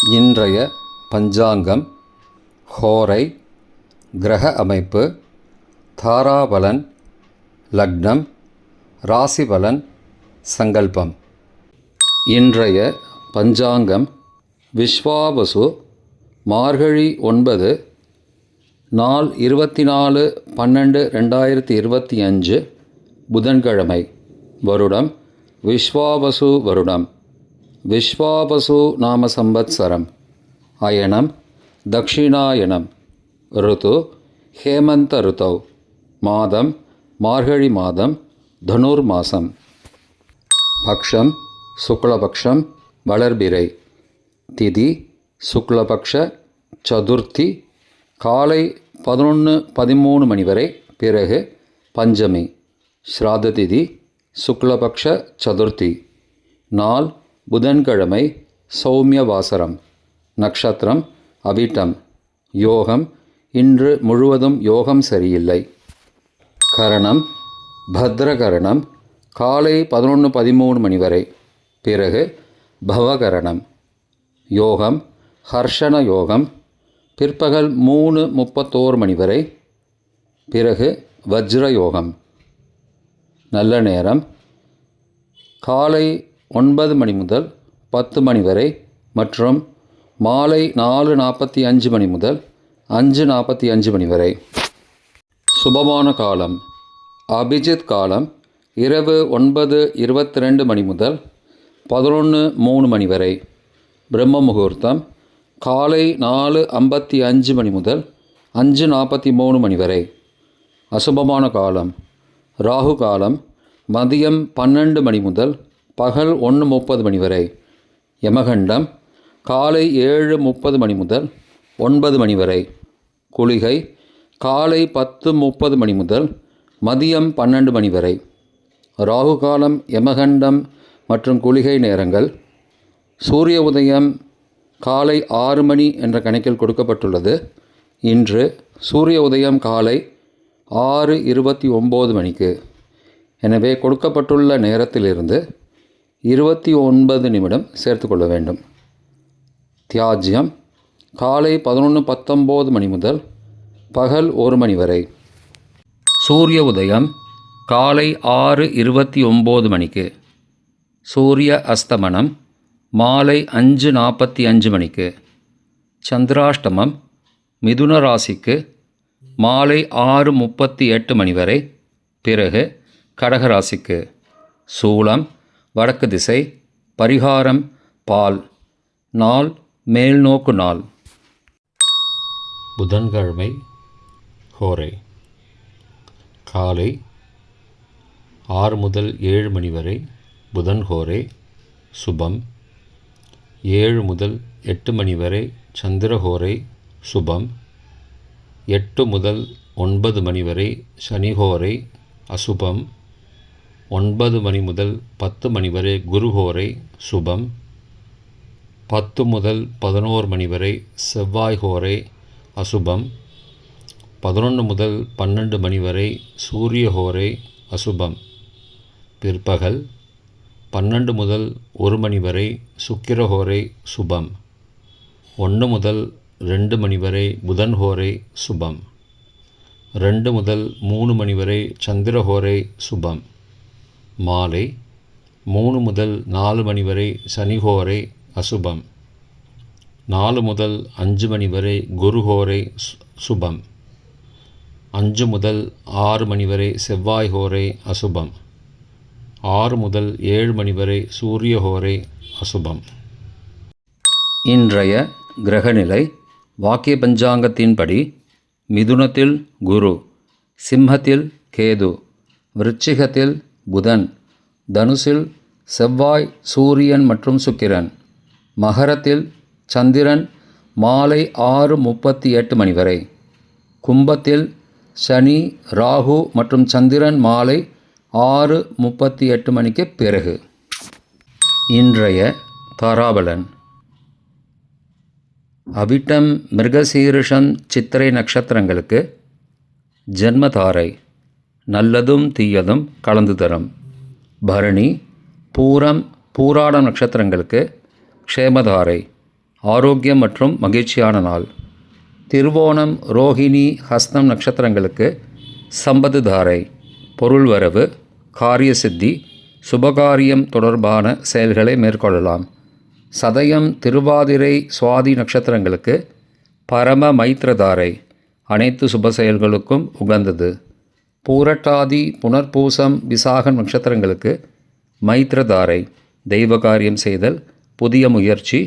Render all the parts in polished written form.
இன்றைய பஞ்சாங்கம், ஹோரை, கிரக அமைப்பு, தாராபலன், லக்னம், ராசிபலன், சங்கல்பம். இன்றைய பஞ்சாங்கம் விஸ்வாவசு, மார்கழி 9, நாள் 24/12/2025, புதன்கிழமை. வருடம் விஸ்வாவசு வருடம். விஸ்வாவசு நாம சம்பத்சரம். அயனம் தக்ஷிணாயனம். ருது ஹேமந்த ருதௌ. மாதம் மார்கழி மாதம், தனுர் மாதம். பக்ஷம் சுக்லபக்ஷம், வளர்பிறை. திதி சுக்லபக்ஷ சதுர்த்தி, காலை 11:13 மணி வரை, பிறகு பஞ்சமி. ஸ்ராத்த திதி சுக்லபக்ஷ சதுர்த்தி. நாள் புதன்கிழமை, சௌமியவாசரம். நக்ஷத்திரம் அவிட்டம். யோகம் இன்று முழுவதும் யோகம் சரியில்லை. கரணம் பத்ரகரணம், காலை 11:13 மணி வரை, பிறகு பவகரணம். யோகம் ஹர்ஷண யோகம், பிற்பகல் 3:31 மணி வரை, பிறகு வஜ்ர யோகம். நல்ல நேரம் காலை 9 மணி முதல் 10 மணி வரை மற்றும் மாலை 4:45 மணி முதல் 5:45 மணி வரை. சுபமான காலம் அபிஜித் காலம் இரவு 9:22 மணி முதல் 11:03 மணி வரை. பிரம்ம முகூர்த்தம் காலை 4:55 மணி முதல் 5:43 மணி வரை. அசுபமான காலம் ராகு காலம் மதியம் 12 மணி முதல் பகல் 1:30 மணி வரை. யமகண்டம் காலை 7:30 மணி முதல் 9 மணி வரை. குளிகை காலை 10:30 மணி முதல் மதியம் 12 மணி வரை. ராகு காலம், யமகண்டம் மற்றும் குளிகை நேரங்கள். சூரிய உதயம் காலை 6 மணி என்ற கணக்கில் கொடுக்கப்பட்டுள்ளது. இன்று சூரிய உதயம் காலை 6:29 மணிக்கு. எனவே கொடுக்கப்பட்டுள்ள நேரத்திலிருந்து 29 நிமிடம் சேர்த்து கொள்ள வேண்டும். தியாஜ்யம் காலை 11:19 மணி முதல் பகல் 1 மணி வரை. சூரிய உதயம் காலை 6:29 மணிக்கு. சூரிய அஸ்தமனம் மாலை 5:45 மணிக்கு. சந்திராஷ்டமம் மிதுன ராசிக்கு மாலை 6:38 மணி வரை, பிறகு கடகராசிக்கு. சூலம் வடக்கு திசை. பரிகாரம் பால். நாள் மேல்நோக்கு நாள். புதன்கிழமை ஹோரை. காலை 6 முதல் 7 மணி வரை புதன் ஹோரை சுபம். 7 முதல் 8 மணி வரை சந்திரஹோரை சுபம். 8 முதல் 9 மணி வரை சனிஹோரை அசுபம். 9 மணி முதல் 10 மணி வரை குருஹோரை சுபம். 10 முதல் 11 மணி வரை செவ்வாய் ஹோரை அசுபம். 11 முதல் 12 மணி வரை சூரிய ஹோரை அசுபம். பிற்பகல் 12 முதல் 1 மணி வரை சுக்கிரஹோரை சுபம். 1 முதல் 2 மணி வரை புதன் ஹோரை சுபம். 2 முதல் 3 மணி வரை சந்திரஹோரை சுபம். மாலை 3 முதல் 4 மணி வரை சனிஹோரை அசுபம். 4 முதல் 5 மணி வரை குருஹோரை சுபம். 5 முதல் 6 மணி வரை செவ்வாய் ஹோரை அசுபம். 6 முதல் 7 மணி வரை சூரிய ஹோரை அசுபம். இன்றைய கிரகநிலை வாக்கிய பஞ்சாங்கத்தின்படி: மிதுனத்தில் குரு, சிம்மத்தில் கேது, விருச்சிகத்தில் புதன், தனுசில் செவ்வாய், சூரியன் மற்றும் சுக்கிரன், மகரத்தில் சந்திரன் மாலை 6:38 மணி வரை, கும்பத்தில் சனி, ராகு மற்றும் சந்திரன் மாலை 6:38 மணிக்கு பிறகு. இன்றைய தாராபலன்: அவிட்டம், மிருகசீரிஷம், சித்திரை நட்சத்திரங்களுக்கு ஜென்மதாரை நல்லதும் தீயதும் கலந்து தரும். பரணி, பூரம், பூராடம் நட்சத்திரங்களுக்கு க்ஷேமதாரை ஆரோக்கியம் மற்றும் மகிழ்ச்சியான நாள். திருவோணம், ரோஹிணி, ஹஸ்தம் நட்சத்திரங்களுக்கு சம்பத்து தாரை, பொருள் வரவு, காரிய சித்தி, சுபகாரியம் தொடர்பான செயல்களை மேற்கொள்ளலாம். சதயம், திருவாதிரை, சுவாதி நட்சத்திரங்களுக்கு பரம மைத்திரதாரை, அனைத்து சுப செயல்களுக்கும் உகந்தது. பூரட்டாதி, புனர்பூசம், விசாகம் நட்சத்திரங்களுக்கு மைத்திரதாரை, தெய்வ காரியம் செய்தல், புதிய முயற்சி,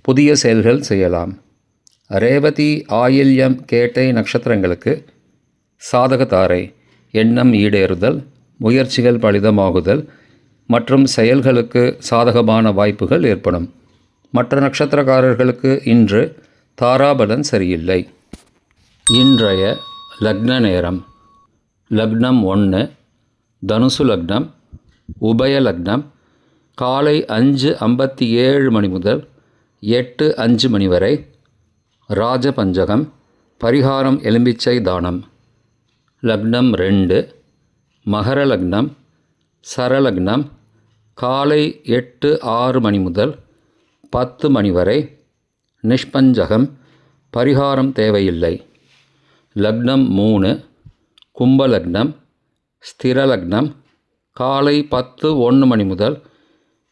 புதிய செயல்கள் செய்யலாம். ரேவதி, ஆயில்யம், கேட்டை நட்சத்திரங்களுக்கு சாதகதாரை, எண்ணம் ஈடேறுதல், முயற்சிகள் பலிதமாகுதல் மற்றும் செயல்களுக்கு சாதகமான வாய்ப்புகள் ஏற்படும். மற்ற நட்சத்திரக்காரர்களுக்கு இன்று தாராபலன் சரியில்லை. இன்றைய லக்ன நேரம்: லக்னம் 1, தனுசு லக்னம், உபய லக்னம், காலை 5:57 மணி முதல் 8:05 மணி வரை. ராஜபஞ்சகம், பரிகாரம் எலும்பிச்சை தானம். லக்னம் 2, மகர லக்னம், சரலக்னம், காலை 8:06 மணி முதல் 10 மணி வரை. நிஷ்பஞ்சகம், பரிகாரம் தேவையில்லை. லக்னம் 3, கும்பலக்னம், ஸ்திரலக்னம், காலை 10:01 மணி முதல்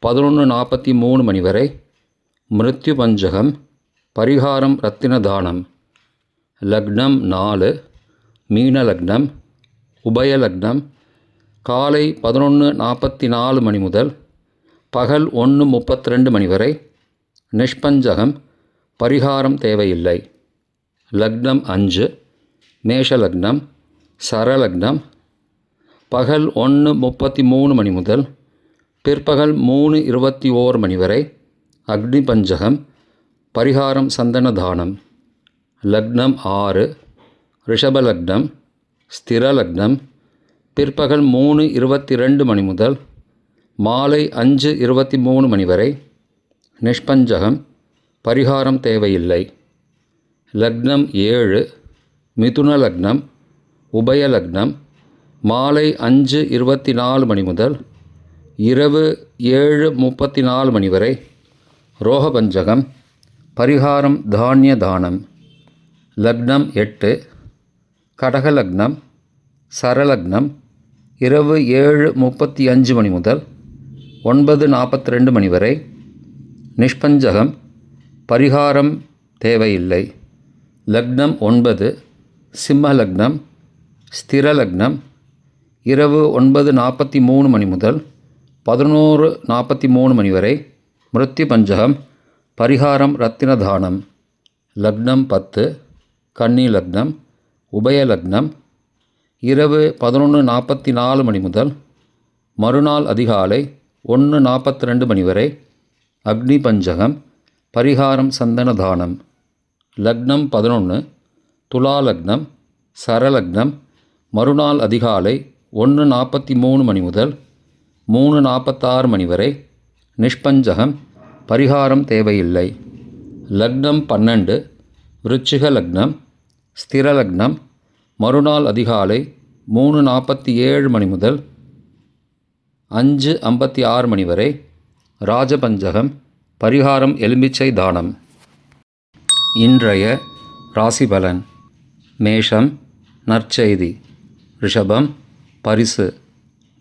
11:43 மணி வரை. மிருத்யு பஞ்சகம், பரிகாரம் ரத்தின தானம். லக்னம் 4, மீனலக்னம், உபயலக்னம், காலை 11:44 மணி முதல் பகல் 1:32 மணி வரை. நிஷ்பஞ்சகம், பரிகாரம் தேவையில்லை. லக்னம் 5, மேஷலக்னம், சரலக்னம், பகல் 1:33 மணி முதல் பிற்பகல் 3:21 மணி வரை. அக்னி பஞ்சகம், பரிகாரம் சந்தன தானம். லக்னம் 6, ரிஷபலக்னம், ஸ்திரலக்னம், பிற்பகல் 3:22 மணி முதல் மாலை 5:23 மணி வரை. நிஷ்பஞ்சகம், பரிகாரம் தேவையில்லை. லக்னம் 7, மிதுன லக்னம், உபயலக்னம், மாலை 5:24 மணி முதல் இரவு 7:34 மணி வரை. ரோகபஞ்சகம், பரிகாரம் தானிய தானம். லக்னம் 8, கடகலக்னம், சரலக்னம், இரவு 7:35 மணி முதல் 9:42 மணி வரை. நிஷ்பஞ்சகம், பரிகாரம் தேவையில்லை. லக்னம் 9, சிம்மலக்னம், ஸ்திரலக்னம், இரவு 9:43 மணி முதல் 11:43 மணி வரை. மிருத்யு பஞ்சகம், பரிகாரம் ரத்தின தானம். லக்னம் 10, கன்னி லக்னம், உபயலக்னம், இரவு 11:44 மணி முதல் மறுநாள் அதிகாலை 1:42 மணி வரை. அக்னி பஞ்சகம், பரிகாரம் சந்தன தானம். லக்னம் 11, துலா லக்னம், சரலக்னம், மறுநாள் அதிகாலை 1:43 மணி முதல் 3:46 மணி வரை. நிஷ்பஞ்சகம், பரிகாரம் தேவையில்லை. லக்னம் 12, விருச்சிக லக்னம், ஸ்திரலக்னம், மறுநாள் அதிகாலை 3:47 மணி முதல் 5:56 மணி வரை. ராஜபஞ்சகம், பரிகாரம் எலும்பிச்சை தானம். இன்றைய ராசி பலன்: மேஷம், நற்செய்தி. ரிஷபம், பரிசு.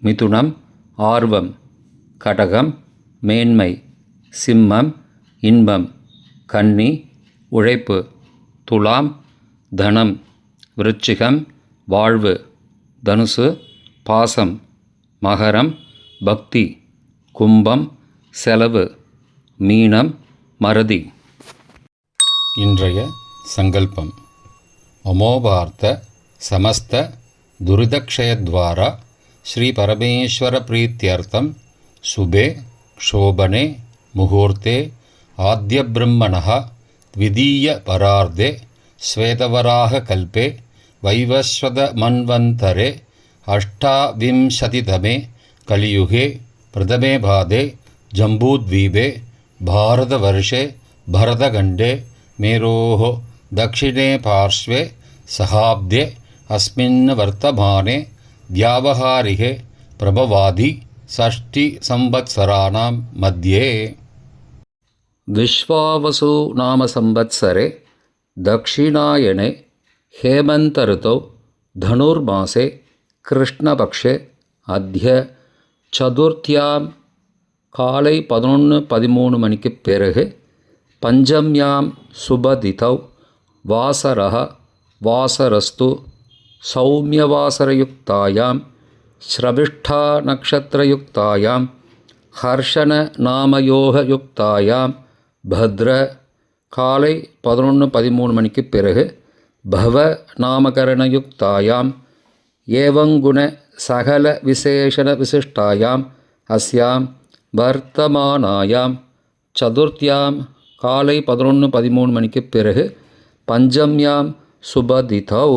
மிதுனம், ஆர்வம். கடகம், மேன்மை. சிம்மம், இன்பம். கன்னி, உழைப்பு. துலாம், தனம். விருச்சிகம், வாழ்வு. தனுசு, பாசம். மகரம், பக்தி. கும்பம், செலவு. மீனம், மறதி. இன்றைய சங்கல்பம்: அமோபார்த்த சமஸ்த துரிதக்ஷயத்வாரா ஸ்ரீ பரமேஸ்வர பிரீத்யர்த்தம் சுபே க்ஷோபனே முகூர்த்தே ஆத்ய பிரம்மணः த்விதீய பரார்த்தே ஸ்வேதவராக கல்பே வைவஸ்வத மன்வந்தரே அஷ்டாவிம்சதிதமே கலியுகே பிரதமே பாதே ஜம்பூத்வீபே பாரதவர்ஷே भरतखण्डे मेरोः दक्षिणे पार्श्वे सहाब्दे अस्मिन् वर्तमाने व्यावहारिके प्रभवादि षष्टिसंवत्सराणां मध्ये. विश्वावसु नाम संवत्सरे दक्षिणायने हेमन्त ऋतौ धनुर्मासे कृष्णपक्षे अद्य சதுர்த்தியாம் காலை 11:13 மணிக்குப் பிறகு பஞ்சம்யாம் சுபதிதௌ வாசரः வாசரஸ்து சௌமியவாசரயுக்தாயாம் ஸ்ரவிஷ்டா நக்ஷத்திரயுக்தாயாம் ஹர்ஷன நாமயோகயுக்தாயாம் பத்ர காலை 11:13 மணிக்குப் பிறகு பவ நாமகரணயுக்தாயாம் ஏவங்குண சகல விசேஷண விசிஷ்டாயாம் அஸ்யாம் வர்த்தமானாயாம் சதுர்த்தியாம் காலை 11:13 மணிக்குப் பிறகு பஞ்சம்யாம் சுபதிதௌ